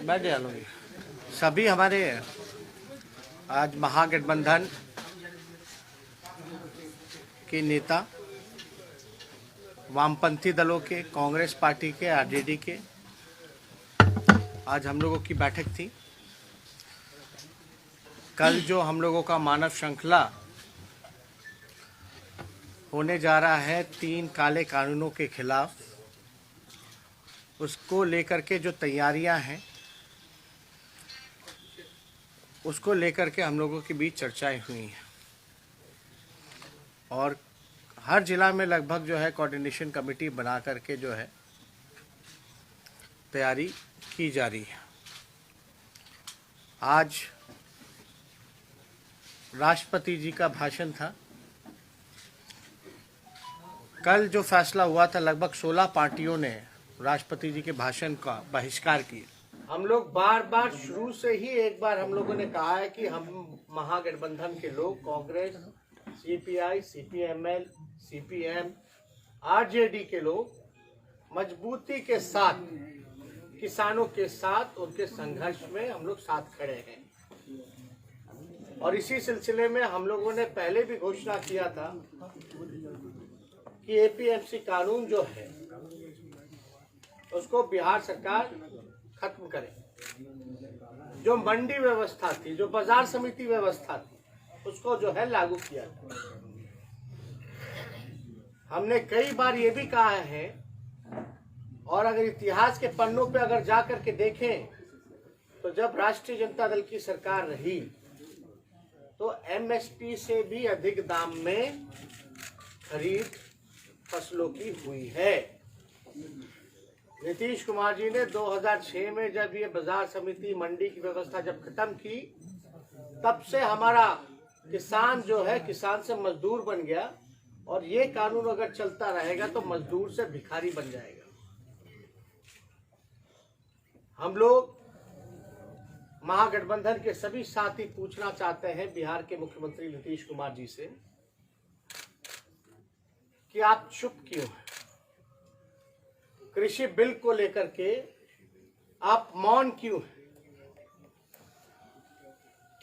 बैठ जाओगे। सभी हमारे आज महागठबंधन के नेता, वामपंथी दलों के, कांग्रेस पार्टी के, आरजेडी के, आज हम लोगों की बैठक थी। कल जो हम लोगों का मानव श्रृंखला होने जा रहा है 3 काले कानूनों के खिलाफ, उसको लेकर के जो तैयारियां हैं, उसको लेकर के हम लोगों के बीच चर्चाएं हुई हैं और हर जिला में लगभग जो है कोऑर्डिनेशन कमेटी बना करके जो है तैयारी की जा रही है। आज राष्ट्रपति जी का भाषण था। कल जो फैसला हुआ था, लगभग 16 पार्टियों ने राष्ट्रपति जी के भाषण का बहिष्कार किया। हम लोग बार बार शुरू से ही एक बार हम लोगों ने कहा है कि हम महागठबंधन के लोग, Congress, CPI, CPML, CPM, RJD के लोग मजबूती के साथ किसानों के साथ उनके संघर्ष में हम लोग साथ खड़े हैं। और इसी सिलसिले में हम लोगों ने पहले भी घोषणा किया था कि एपीएमसी कानून जो है उसको बिहार सरकार खत्म करे। जो मंडी व्यवस्था थी, जो बाजार समिति व्यवस्था थी, उसको जो है लागू किया था। हमने कई बार ये भी कहा है, और अगर इतिहास के पन्नों पे अगर जा करके देखें तो जब राष्ट्रीय जनता दल की सरकार रही तो एमएसपी से भी अधिक दाम में खरीद फसलों की हुई है। नीतीश कुमार जी ने 2006 में जब ये बाजार समिति, मंडी की व्यवस्था जब खत्म की, तब से हमारा किसान जो है किसान से मजदूर बन गया, और ये कानून अगर चलता रहेगा तो मजदूर से भिखारी बन जाएगा। हम लोग महागठबंधन के सभी साथी पूछना चाहते हैं बिहार के मुख्यमंत्री नीतीश कुमार जी से कि आप चुप क्यों हैं? कृषि बिल को लेकर के आप मौन क्यों हैं?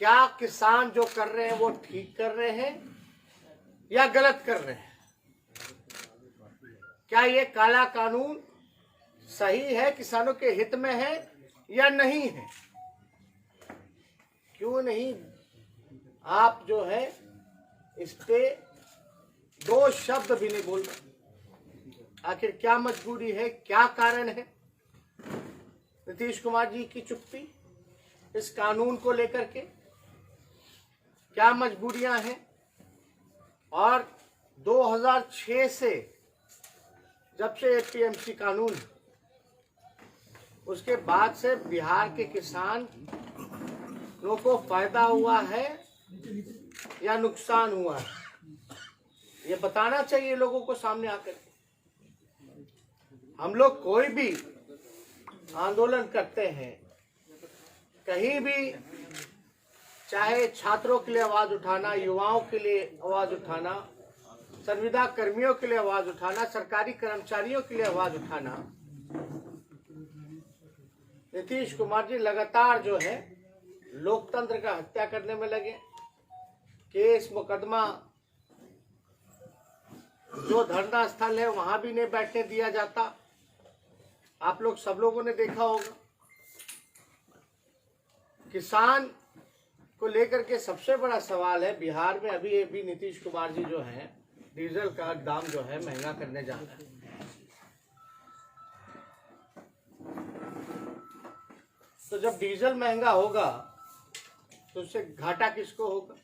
क्या किसान जो कर रहे हैं वो ठीक कर रहे हैं या गलत कर रहे हैं? क्या ये काला कानून सही है, किसानों के हित में है या नहीं है? क्यों नहीं आप जो है इस पे 2 शब्द भी नहीं बोल रहे? आखिर क्या मजबूरी है, क्या कारण है नीतीश कुमार जी की चुप्पी इस कानून को लेकर के? क्या मजबूरियां हैं? और 2006 से जब से एपीएमसी कानून, उसके बाद से बिहार के किसान लोगों को फायदा हुआ है या नुकसान हुआ है? ये बताना चाहिए लोगों को सामने आकर। हम लोग कोई भी आंदोलन करते हैं, कहीं भी, चाहे छात्रों के लिए आवाज उठाना, युवाओं के लिए आवाज उठाना, संविदा कर्मियों के लिए आवाज उठाना, सरकारी कर्मचारियों के लिए आवाज उठाना, नीतीश कुमार जी लगातार जो है लोकतंत्र का हत्या करने में लगे। केस मुकदमा, जो धरना स्थल है वहां भी नहीं बैठने दिया जाता। आप लोग सब लोगों ने देखा होगा। किसान को लेकर के सबसे बड़ा सवाल है, बिहार में अभी नीतीश कुमार जी जो है डीजल का दाम जो है महंगा करने जा रहा है। तो जब डीजल महंगा होगा तो उससे घाटा किसको होगा,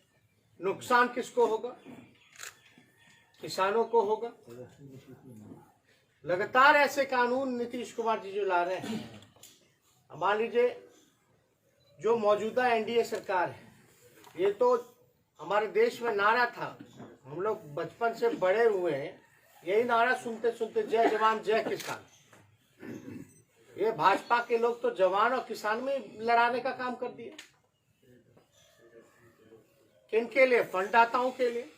नुकसान किसको होगा? किसानों को होगा। लगातार ऐसे कानून नीतीश कुमार जी जो ला रहे हैं, मान लीजिए जो मौजूदा एनडीए सरकार है, ये तो हमारे देश में नारा था, हम लोग बचपन से बड़े हुए हैं यही नारा सुनते सुनते, जय जवान जय किसान। ये भाजपा के लोग तो जवान और किसान में लड़ाने का काम कर दिया। किनके लिए? फंडदाताओं के लिए।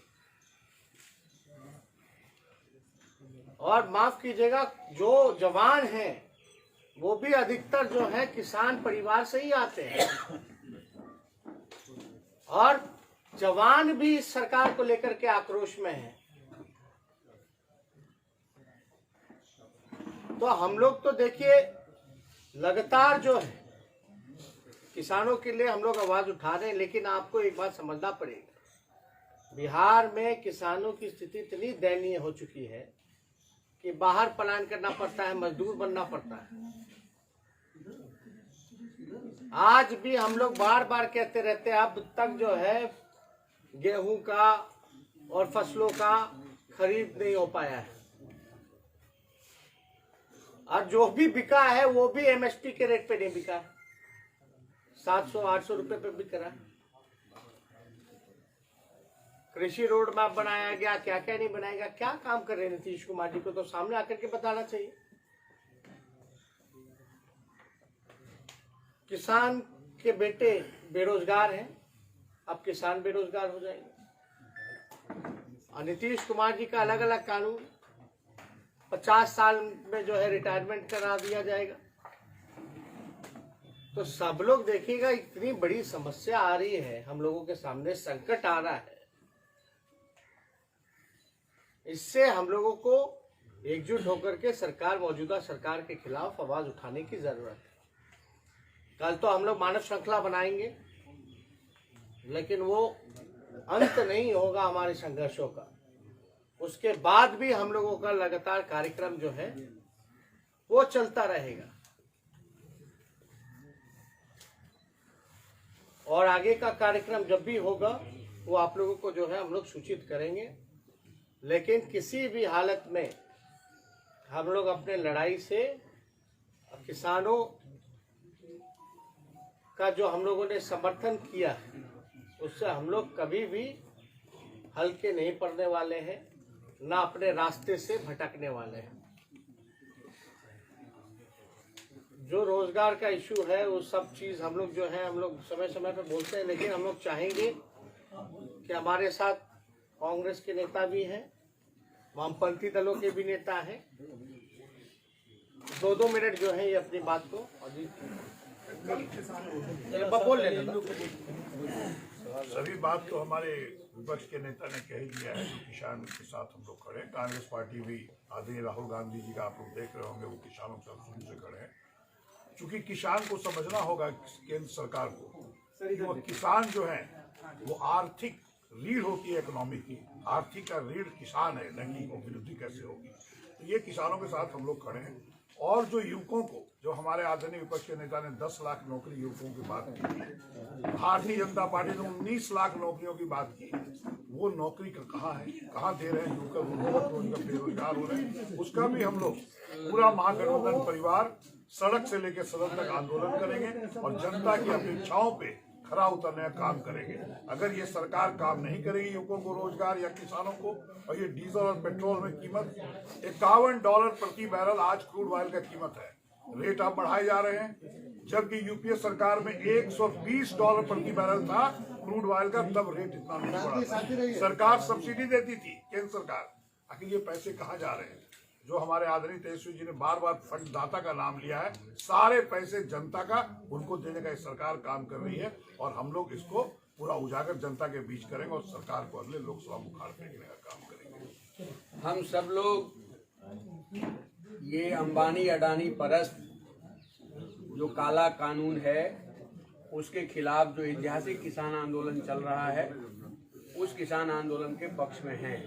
और माफ कीजिएगा, जो जवान हैं वो भी अधिकतर जो है किसान परिवार से ही आते हैं, और जवान भी इस सरकार को लेकर के आक्रोश में हैं। तो हम लोग तो देखिए लगातार जो है किसानों के लिए हम लोग आवाज उठा रहे हैं, लेकिन आपको एक बात समझना पड़ेगा, बिहार में किसानों की स्थिति इतनी दयनीय हो चुकी है कि बाहर पलायन करना पड़ता है, मजदूर बनना पड़ता है। आज भी हम लोग बार बार कहते रहते हैं, अब तक जो है गेहूं का और फसलों का खरीद नहीं हो पाया है, और जो भी बिका है वो भी एमएसपी के रेट पे नहीं बिका है, 700-800 रुपए पे बिक रहा है। कृषि रोड मैप बनाया गया, क्या क्या नहीं बनाएगा, क्या काम कर रहे हैं नीतीश कुमार जी को तो सामने आकर के बताना चाहिए। किसान के बेटे बेरोजगार हैं, अब किसान बेरोजगार हो जाएंगे। और नीतीश कुमार जी का अलग अलग कानून, 50 साल में जो है रिटायरमेंट करा दिया जाएगा। तो सब लोग देखिएगा, इतनी बड़ी समस्या आ रही है हम लोगों के सामने, संकट आ रहा है, इससे हम लोगों को एकजुट होकर के सरकार, मौजूदा सरकार के खिलाफ आवाज उठाने की जरूरत है। कल तो हम लोग मानव श्रृंखला बनाएंगे, लेकिन वो अंत नहीं होगा हमारे संघर्षों का। उसके बाद भी हम लोगों का लगातार कार्यक्रम जो है वो चलता रहेगा, और आगे का कार्यक्रम जब भी होगा वो आप लोगों को जो है हम लोग सूचित करेंगे। लेकिन किसी भी हालत में हम लोग अपने लड़ाई से किसानों का जो हम लोगों ने समर्थन किया है उससे हम लोग कभी भी हल्के नहीं पड़ने वाले हैं, ना अपने रास्ते से भटकने वाले हैं। जो रोजगार का इशू है वो सब चीज हम लोग जो है हम लोग समय समय पर बोलते हैं, लेकिन हम लोग चाहेंगे कि हमारे साथ कांग्रेस के नेता भी हैं, वामपंथी दलों के भी नेता हैं। 2-2 मिनट जो है ये अपनी बात को बोल लेना। सभी बात तो हमारे विपक्ष के नेता ने कह ही दिया है, जो किसान के साथ हम लोग खड़े हैं। कांग्रेस पार्टी भी आदरणीय राहुल गांधी जी का आप लोग देख रहे होंगे, वो किसानों के साथ शुरू से खड़े हैं। क्योंकि किसान को समझना होगा केंद्र सरकार को, वो किसान जो है वो आर्थिक रीढ़ होती है इकोनॉमी की, आर्थिक का रीढ़ किसान है, नहीं वृद्धि कैसे होगी। तो ये किसानों के साथ हम लोग खड़े हैं। और जो युवकों को, जो हमारे आदरणीय विपक्ष के नेता ने 10 लाख नौकरी युवकों की बात की, भारतीय जनता पार्टी ने 19 लाख नौकरियों की बात की, वो नौकरी का कहाँ है, कहाँ दे रहे हैं युवक बेरोजगार हो रहे हैं। उसका भी हम लोग पूरा महागठबंधन परिवार सड़क से लेकर सदन तक आंदोलन करेंगे और जनता की अपेक्षाओं पे खरा उतरने का काम करेंगे। अगर ये सरकार काम नहीं करेगी युवकों को रोजगार या किसानों को, और ये डीजल और पेट्रोल में कीमत $51 प्रति बैरल आज क्रूड ऑयल का कीमत है, रेट अब बढ़ाए जा रहे हैं। जबकि यूपीए सरकार में $120 प्रति बैरल था क्रूड ऑयल का, तब रेट इतना नहीं बढ़ा। सरकार सब्सिडी देती थी, केंद्र सरकार। आखिर ये पैसे कहाँ जा रहे हैं? जो हमारे आदरणीय तेजस्वी जी ने बार बार फंड दाता का नाम लिया है, सारे पैसे जनता का, उनको देने का सरकार काम कर रही है। और हम लोग इसको पूरा उजागर जनता के बीच करेंगे और सरकार को अगले लोकसभा में उखाड़ फेंकने का काम करेंगे। हम सब लोग ये अंबानी अडानी परस्त जो काला कानून है उसके खिलाफ जो ऐतिहासिक किसान आंदोलन चल रहा है, उस किसान आंदोलन के पक्ष में हैं।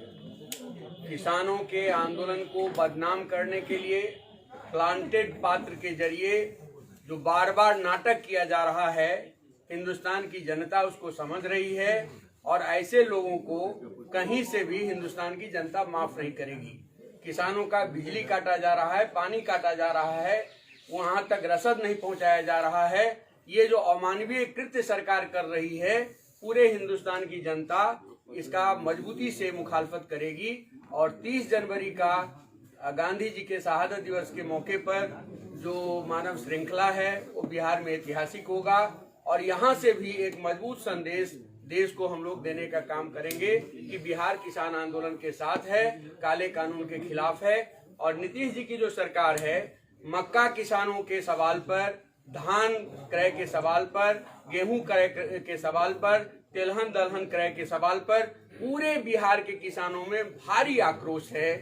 किसानों के आंदोलन को बदनाम करने के लिए प्लांटेड पात्र के जरिए जो बार बार नाटक किया जा रहा है, हिंदुस्तान की जनता उसको समझ रही है, और ऐसे लोगों को कहीं से भी हिंदुस्तान की जनता माफ नहीं करेगी। किसानों का बिजली काटा जा रहा है, पानी काटा जा रहा है, वहां तक रसद नहीं पहुंचाया जा रहा है। ये जो अमानवीय कृत्य सरकार कर रही है, पूरे हिंदुस्तान की जनता इसका मजबूती से मुखालफत करेगी। और 30 जनवरी का गांधी जी के शहादत दिवस के मौके पर जो मानव श्रृंखला है वो बिहार में ऐतिहासिक होगा, और यहाँ से भी एक मजबूत संदेश देश को हम लोग देने का काम करेंगे कि बिहार किसान आंदोलन के साथ है, काले कानून के खिलाफ है। और नीतीश जी की जो सरकार है मक्का किसानों के सवाल पर, धान क्रय के सवाल पर, गेहूं क्रय के सवाल पर, तिलहन दलहन क्रय के सवाल पर पूरे बिहार के किसानों में भारी आक्रोश है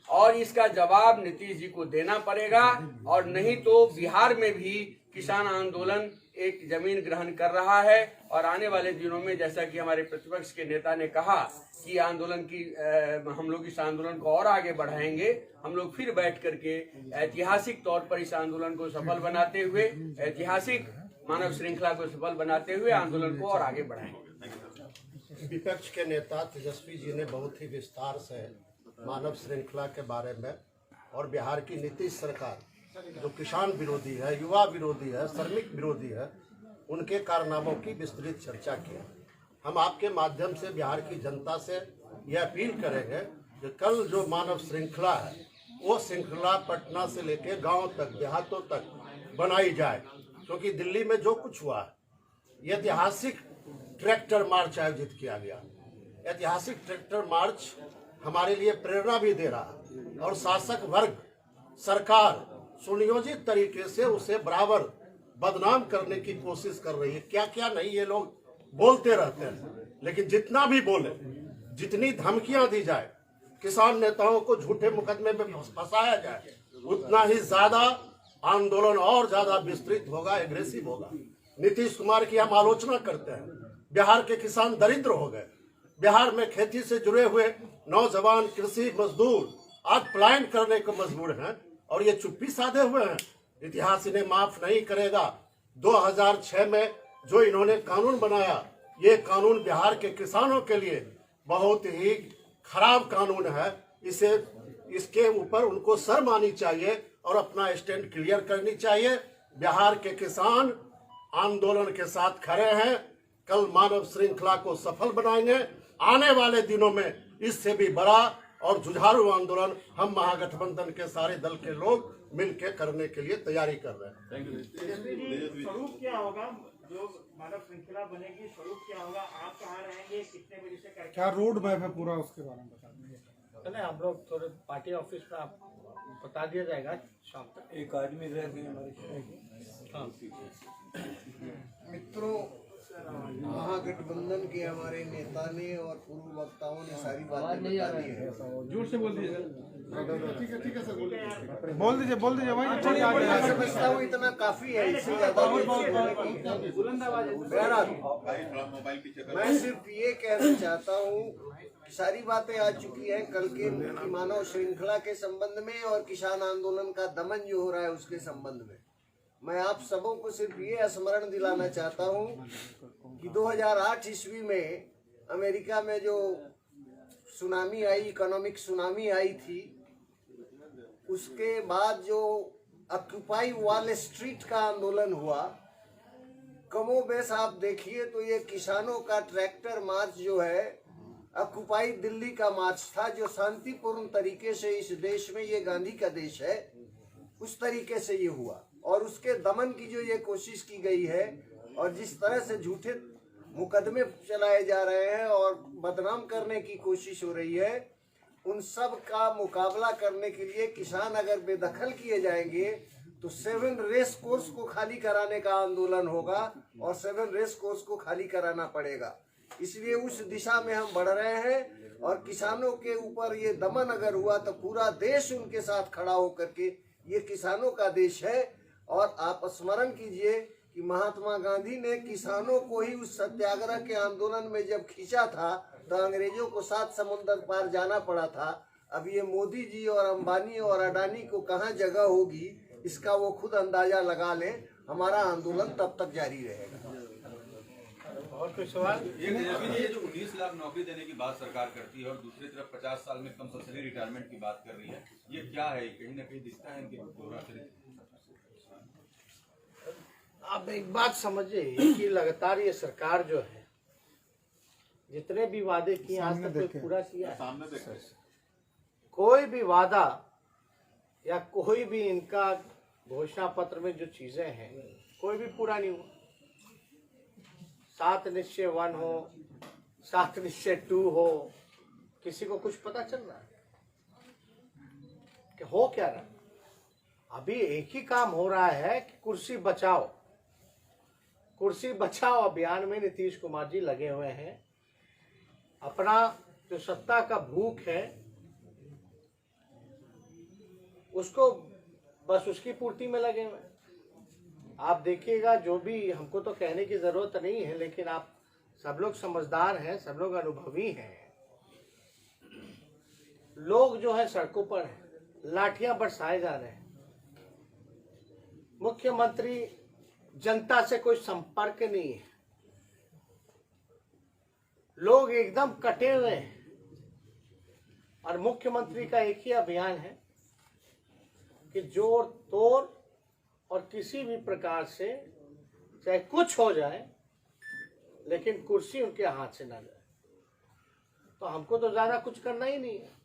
और इसका जवाब नीतीश जी को देना पड़ेगा। और नहीं तो बिहार में भी किसान आंदोलन एक जमीन ग्रहण कर रहा है और आने वाले दिनों में, जैसा कि हमारे प्रतिपक्ष के नेता ने कहा कि आंदोलन की हम लोग इस आंदोलन को और आगे बढ़ाएंगे। हम लोग फिर बैठ करके ऐतिहासिक तौर पर इस आंदोलन को सफल बनाते हुए, ऐतिहासिक मानव श्रृंखला को सफल बनाते हुए आंदोलन को और आगे बढ़ाएंगे। विपक्ष के नेता तेजस्वी जी ने बहुत ही विस्तार से मानव श्रृंखला के बारे में और बिहार की नीतीश सरकार जो किसान विरोधी है, युवा विरोधी है, श्रमिक विरोधी है, उनके कारनामों की विस्तृत चर्चा की है। हम आपके माध्यम से बिहार की जनता से यह अपील करेंगे कि कल जो मानव श्रृंखला है वो श्रृंखला पटना से लेकर गांव तक, देहातों तक बनाई जाए, क्योंकि दिल्ली में जो कुछ हुआ है, ऐतिहासिक ट्रैक्टर मार्च आयोजित किया गया। ऐतिहासिक ट्रैक्टर मार्च हमारे लिए प्रेरणा भी दे रहा है और शासक वर्ग, सरकार सुनियोजित तरीके से उसे बराबर बदनाम करने की कोशिश कर रही है। क्या क्या नहीं ये लोग बोलते रहते हैं, लेकिन जितना भी बोले, जितनी धमकियां दी जाए, किसान नेताओं को झूठे मुकदमे में फंसाया जाए, उतना ही ज्यादा आंदोलन और ज्यादा विस्तृत होगा, एग्रेसिव होगा। नीतीश कुमार की हम आलोचना करते हैं। बिहार के किसान दरिद्र हो गए। बिहार में खेती से जुड़े हुए नौजवान कृषि मजदूर आज पलायन करने को मजबूर हैं और ये चुप्पी साधे हुए हैं। इतिहास इन्हें माफ नहीं करेगा। 2006 में जो इन्होंने कानून बनाया, ये कानून बिहार के किसानों के लिए बहुत ही खराब कानून है। इसके ऊपर उनको शर्म आनी चाहिए और अपना स्टैंड क्लियर करनी चाहिए। बिहार के किसान आंदोलन के साथ खड़े हैं। कल मानव श्रृंखला को सफल बनाएंगे। आने वाले दिनों में इससे भी बड़ा और जुझारू आंदोलन हम महागठबंधन के सारे दल के लोग मिलकर करने के लिए तैयारी कर रहे हैं। स्वरूप क्या होगा जो मानव श्रृंखला बनेगी? स्वरूप क्या होगा? आप कहाँ रहेंगे? कितने बजे से करेंगे? क्या रोड मैप है पूरा, उसके बारे में बता दीजिए। नहीं, हम लोग थोड़े पार्टी ऑफिस में आप बता दिया जाएगा शाम तक। एक आदमी रह गए हमारे। मित्रों, महागठबंधन के हमारे नेता ने और पूर्व वक्ताओं ने सारी बातें बता दी है। जोर से बोल दीजिए सर। ठीक है सर, बोल दीजिए भाई। मैं समझता हूँ इतना काफी है, इससे ज्यादा बहरहाल मैं सिर्फ ये कहना चाहता हूँ, सारी बातें आ चुकी हैं कल के मानव श्रृंखला के संबंध में और किसान आंदोलन का दमन जो हो रहा है उसके संबंध में। मैं आप सबों को सिर्फ ये स्मरण दिलाना चाहता हूँ कि 2008 ईस्वी में अमेरिका में जो सुनामी आई, इकोनॉमिक सुनामी आई थी, उसके बाद जो ऑक्यूपाई वॉल स्ट्रीट का आंदोलन हुआ, कमोबेश आप देखिए तो ये किसानों का ट्रैक्टर मार्च जो है ऑक्यूपाई दिल्ली का मार्च था, जो शांतिपूर्ण तरीके से इस देश में, ये गांधी का देश है, उस तरीके से ये हुआ। और उसके दमन की जो ये कोशिश की गई है और जिस तरह से झूठे मुकदमे चलाए जा रहे हैं और बदनाम करने की कोशिश हो रही है, उन सब का मुकाबला करने के लिए किसान अगर बेदखल किए जाएंगे तो 7 रेस कोर्स को खाली कराने का आंदोलन होगा और 7 रेस कोर्स को खाली कराना पड़ेगा। इसलिए उस दिशा में हम बढ़ रहे हैं और किसानों के ऊपर ये दमन अगर हुआ तो पूरा देश उनके साथ खड़ा होकर के, ये किसानों का देश है। और आप स्मरण कीजिए कि महात्मा गांधी ने किसानों को ही उस सत्याग्रह के आंदोलन में जब खींचा था तो अंग्रेजों को 7 समुंदर पार जाना पड़ा था। अब ये मोदी जी और अंबानी और अडानी को कहाँ जगह होगी, इसका वो खुद अंदाजा लगा लें। हमारा आंदोलन तब तक जारी रहेगा। और कोई सवाल? ये जो 19 लाख नौकरी देने की बात सरकार करती है और दूसरी तरफ 50 साल में कंपल्सरी रिटायरमेंट की बात कर रही है, ये क्या है? कहीं ना कहीं दिखता है इनके दोहरा चरित्र। आप एक बात समझिए कि लगातार ये सरकार जो है, जितने भी वादे किए आज तक कोई पूरा किया है? कोई भी वादा या कोई भी इनका घोषणा पत्र में जो चीजें हैं, कोई भी पूरा नहीं हुआ। 7 निश्चय 1 हो, 7 निश्चय 2 हो, किसी को कुछ पता चल रहा है कि हो क्या रहा? अभी एक ही काम हो रहा है कि कुर्सी बचाओ अभियान में नीतीश कुमार जी लगे हुए हैं। अपना जो सत्ता का भूख है उसको बस उसकी पूर्ति में लगे हुए हैं। आप देखिएगा, जो भी, हमको तो कहने की जरूरत नहीं है, लेकिन आप सब लोग समझदार हैं, सब लोग अनुभवी हैं। लोग जो है सड़कों पर हैं, लाठियां बरसाए जा रहे हैं। मुख्यमंत्री जनता से कोई संपर्क नहीं है, लोग एकदम कटे हुए हैं। और मुख्यमंत्री का एक ही अभियान है कि जोड़ तोड़ और किसी भी प्रकार से चाहे कुछ हो जाए लेकिन कुर्सी उनके हाथ से ना जाए। तो हमको तो ज्यादा कुछ करना ही नहीं है।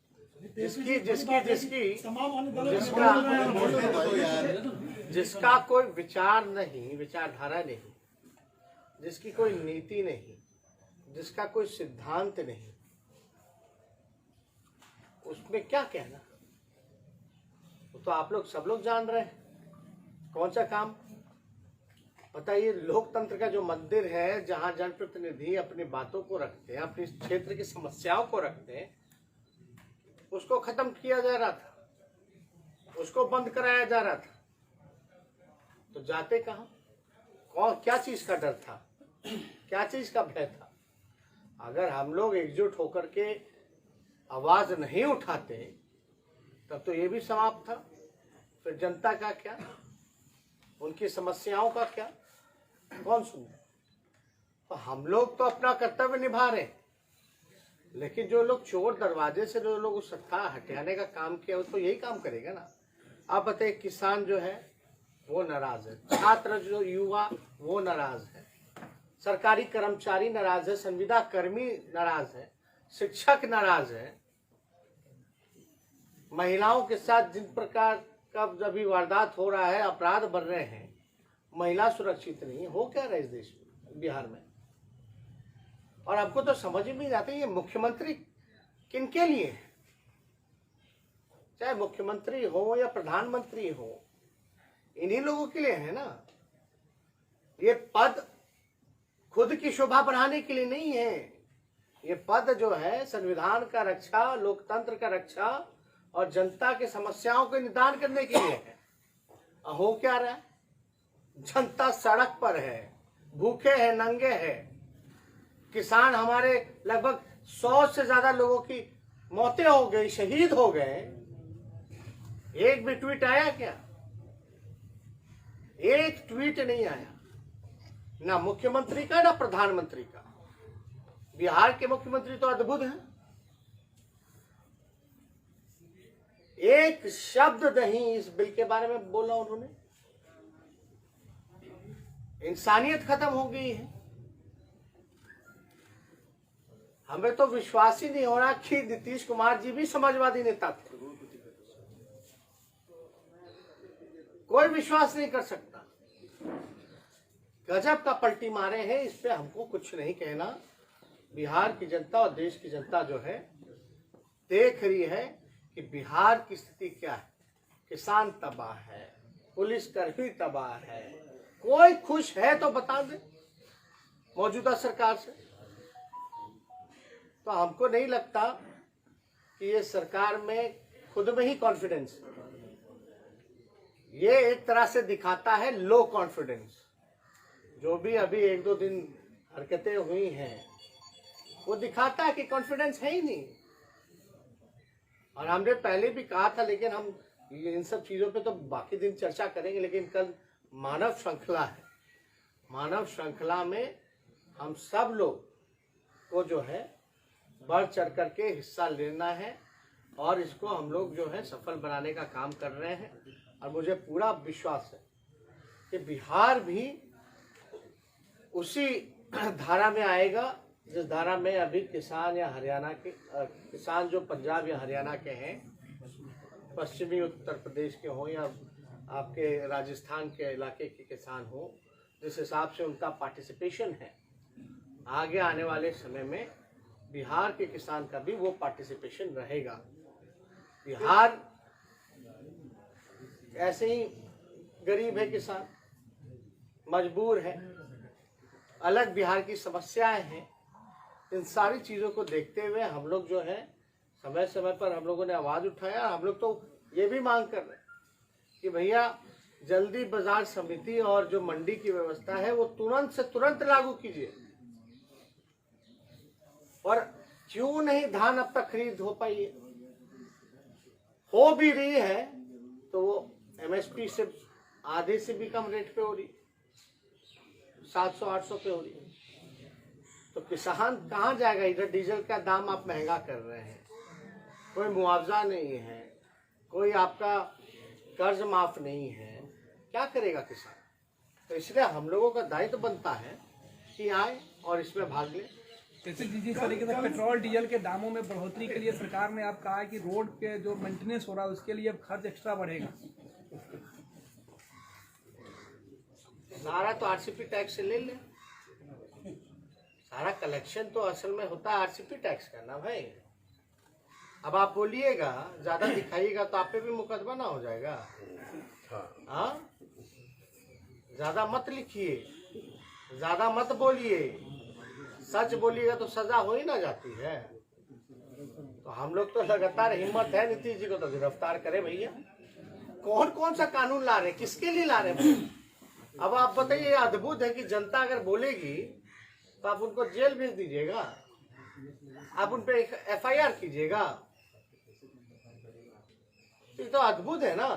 जिसका कोई विचार नहीं, विचारधारा नहीं, जिसकी कोई नीति नहीं, जिसका कोई सिद्धांत नहीं, उसमें क्या कहना। वो तो आप लोग सब लोग जान रहे हैं कौन सा काम। बताइए, लोकतंत्र का जो मंदिर है, जहां जनप्रतिनिधि अपनी बातों को रखते हैं, अपने क्षेत्र की समस्याओं को रखते हैं, उसको खत्म किया जा रहा था, उसको बंद कराया जा रहा था। तो जाते कहां? कौन, क्या चीज का डर था, क्या चीज का भय था? अगर हम लोग एकजुट होकर के आवाज नहीं उठाते तब तो ये भी समाप्त था। फिर जनता का क्या, उनकी समस्याओं का क्या, कौन सुने? तो हम लोग तो अपना कर्तव्य निभा रहे हैं, लेकिन जो लोग चोर दरवाजे से जो लोग उस सत्ता हटाने का काम किया, वो तो यही काम करेगा ना। आप बताइए, किसान जो है वो नाराज है, छात्र जो युवा वो नाराज है, सरकारी कर्मचारी नाराज है, संविदा कर्मी नाराज है, शिक्षक नाराज है। महिलाओं के साथ जिन प्रकार का अभी वारदात हो रहा है, अपराध बढ़ रहे हैं, महिला सुरक्षित नहीं है। हो क्या रहा है इस देश में, बिहार में? और आपको तो समझ में नहीं आता ये मुख्यमंत्री किनके लिए है। चाहे मुख्यमंत्री हो या प्रधानमंत्री हो, इन्हीं लोगों के लिए है ना। ये पद खुद की शोभा बढ़ाने के लिए नहीं है। ये पद जो है संविधान का रक्षा, लोकतंत्र का रक्षा और जनता के समस्याओं के निदान करने के लिए है। हो क्या रहा है? जनता सड़क पर है, भूखे हैं, नंगे हैं। किसान हमारे लगभग 100 से ज्यादा लोगों की मौतें हो गई, शहीद हो गए। एक भी ट्वीट आया क्या? एक ट्वीट नहीं आया, ना मुख्यमंत्री का ना प्रधानमंत्री का। बिहार के मुख्यमंत्री तो अद्भुत हैं, एक शब्द नहीं इस बिल के बारे में बोला उन्होंने। इंसानियत खत्म हो गई है। हमें तो विश्वास ही नहीं हो रहा कि नीतीश कुमार जी भी समाजवादी नेता थे। कोई विश्वास नहीं कर सकता। गजब का पलटी मारे हैं। इस पे हमको कुछ नहीं कहना। बिहार की जनता और देश की जनता जो है देख रही है कि बिहार की स्थिति क्या है। किसान तबाह है, पुलिसकर्मी तबाह है। कोई खुश है तो बता दे मौजूदा सरकार से। तो हमको नहीं लगता कि ये सरकार में खुद में ही कॉन्फिडेंस, ये एक तरह से दिखाता है लो कॉन्फिडेंस। जो भी अभी 1-2 दिन हरकतें हुई हैं वो दिखाता है कि कॉन्फिडेंस है ही नहीं। और हमने पहले भी कहा था, लेकिन हम इन सब चीजों पे तो बाकी दिन चर्चा करेंगे। लेकिन कल मानव श्रृंखला है, मानव श्रृंखला में हम सब लोग को जो है बढ़ चढ़ करके हिस्सा लेना है और इसको हम लोग जो है सफल बनाने का काम कर रहे हैं। और मुझे पूरा विश्वास है कि बिहार भी उसी धारा में आएगा जिस धारा में अभी किसान या हरियाणा के किसान जो पंजाब या हरियाणा के हैं, पश्चिमी उत्तर प्रदेश के हों या आपके राजस्थान के इलाके के किसान हों, जिस हिसाब से उनका पार्टिसिपेशन है, आगे आने वाले समय में बिहार के किसान का भी वो पार्टिसिपेशन रहेगा। बिहार ऐसे ही गरीब है किसान, मजबूर है, अलग बिहार की समस्याएं हैं। इन सारी चीज़ों को देखते हुए हम लोग जो है समय समय पर हम लोगों ने आवाज़ उठाया। हम लोग तो ये भी मांग कर रहे हैं कि भैया जल्दी बाजार समिति और जो मंडी की व्यवस्था है वो तुरंत से तुरंत लागू कीजिए। और क्यों नहीं धान अब तक खरीद हो पाई है? हो भी रही है तो वो एमएसपी से आधे से भी कम रेट पे हो रही, 700-800 पे हो रही। तो किसान कहाँ जाएगा? इधर डीजल का दाम आप महंगा कर रहे हैं, कोई मुआवजा नहीं है, कोई आपका कर्ज माफ नहीं है, क्या करेगा किसान? तो इसलिए हम लोगों का दायित्व बनता है कि आए और इसमें भाग ले। जैसे जिस तरीके से पेट्रोल डीजल के दामों में बढ़ोतरी के लिए सरकार ने आप कहा है कि रोड के जो मेंटेनेंस हो रहा है उसके लिए अब खर्च एक्स्ट्रा बढ़ेगा। सारा तो आरसीपी टैक्स से ले ले, सारा कलेक्शन तो असल में होता है आरसीपी टैक्स का ना भाई। अब आप बोलिएगा ज्यादा दिखाइएगा तो आप पे भी मुकदमा ना हो जाएगा। हाँ, ज्यादा मत लिखिए, ज्यादा मत बोलिए, सच बोलिएगा तो सजा हो ही ना जाती है। तो हम लोग तो लगातार हिम्मत है नीतीश जी को तो गिरफ्तार करें भैया। कौन कौन सा कानून ला रहे, किसके लिए ला रहे हैं? अब आप बताइए, अद्भुत है कि जनता अगर बोलेगी तो आप उनको जेल भेज दीजिएगा, आप उन पे एफआईआर कीजिएगा। ये तो अद्भुत है ना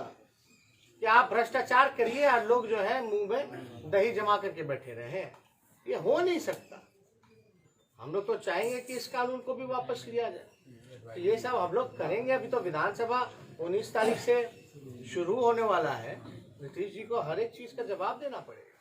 कि आप भ्रष्टाचार करिए और लोग जो है मुंह में दही जमा करके बैठे रहे। ये हो नहीं सकता। हम लोग तो चाहेंगे कि इस कानून को भी वापस लिया जाए। तो ये सब हम लोग करेंगे। अभी तो विधानसभा 19 तारीख से शुरू होने वाला है। नीतीश जी को हर एक चीज का जवाब देना पड़ेगा।